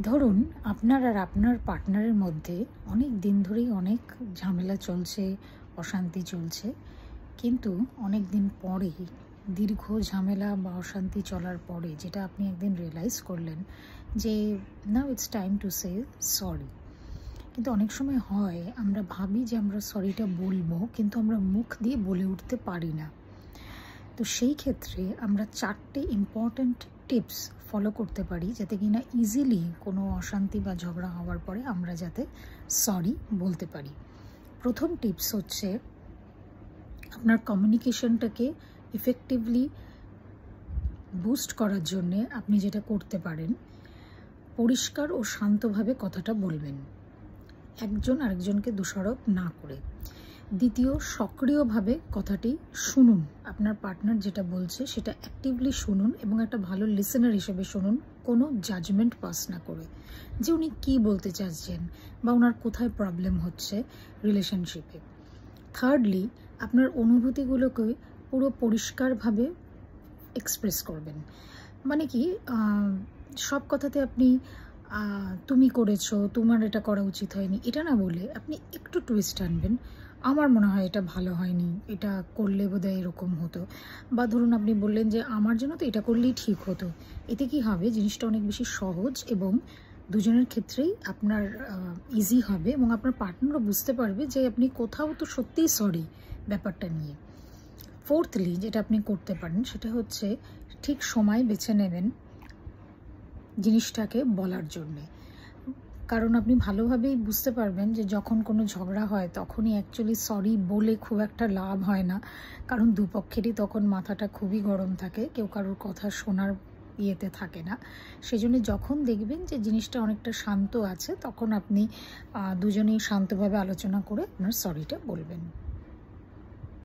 ধরুন আপনার আর আপনার পার্টনারের মধ্যে অনেক দিন ধরেই অনেক ঝামেলা চলছে, অশান্তি চলছে, কিন্তু অনেক দিন পরে দীর্ঘ ঝামেলা বা অশান্তি চলার পরে যেটা আপনি একদিন রিয়েলাইজ করলেন যে now it's time to say sorry. কিন্তু অনেক সময় হয় আমরা ভাবি যে আমরা সরিটা বলবো, কিন্তু আমরা মুখ দিয়ে বলে উঠতে পারি না। তো সেই ক্ষেত্রে আমরা 4টে ইম্পর্ট্যান্ট টিপস ফলো করতে পারি যাতে কিনা ইজিলি কোনো অশান্তি বা ঝগড়া হওয়ার পরে আমরা যাতে সরি বলতে পারি। প্রথম টিপস হচ্ছে আপনার কমিউনিকেশনটাকে ইফেক্টিভলি বুস্ট করার জন্যে আপনি যেটা করতে পারেন, পরিষ্কার ও শান্তভাবে কথাটা বলবেন, একজন আরেকজনকে দোষারোপ না করে। দ্বিতীয়, সক্রিয়ভাবে কথাটি শুনুন, আপনার পার্টনার যেটা বলছে সেটা অ্যাক্টিভলি শুনুন এবং একটা ভালো লিসেনার হিসেবে শুনুন, কোনো জাজমেন্ট পাস না করে, যে উনি কী বলতে চাচ্ছেন বা ওনার কোথায় প্রবলেম হচ্ছে রিলেশনশিপে। থার্ডলি, আপনার অনুভূতিগুলোকে পুরো পরিষ্কারভাবে এক্সপ্রেস করবেন। মানে কি, সব কথাতে আপনি তুমি করেছো, তোমার এটা করা উচিত হয়নি, এটা না বলে আপনি একটু টুইস্ট আনবেন। আমার মনে হয় এটা ভালো হয়নি, এটা করলে বোধহয় এরকম হতো, বা ধরুন আপনি বললেন যে আমার জন্য তো এটা করলেই ঠিক হতো। এতে কি হবে, জিনিসটা অনেক বেশি সহজ এবং দুজনের ক্ষেত্রেই আপনার ইজি হবে এবং আপনার পার্টনারও বুঝতে পারবে যে আপনি কোথাও তো সত্যিই সরি ব্যাপারটা নিয়ে। ফোর্থলি, যেটা আপনি করতে পারেন সেটা হচ্ছে ঠিক সময় বেছে নেবেন জিনিসটাকে বলার জন্যে। কারণ আপনি ভালোভাবেই বুঝতে পারবেন যে যখন কোনো ঝগড়া হয় তখনই অ্যাকচুয়ালি সরি বলে খুব একটা লাভ হয় না, কারণ দুপক্ষেরই তখন মাথাটা খুবই গরম থাকে, কেউ কারোর কথা শোনার ইয়েতে থাকে না। সেজন্য যখন দেখবেন যে জিনিসটা অনেকটা শান্ত আছে তখন আপনি দুজনেই শান্তভাবে আলোচনা করে আপনার সরিটা বলবেন।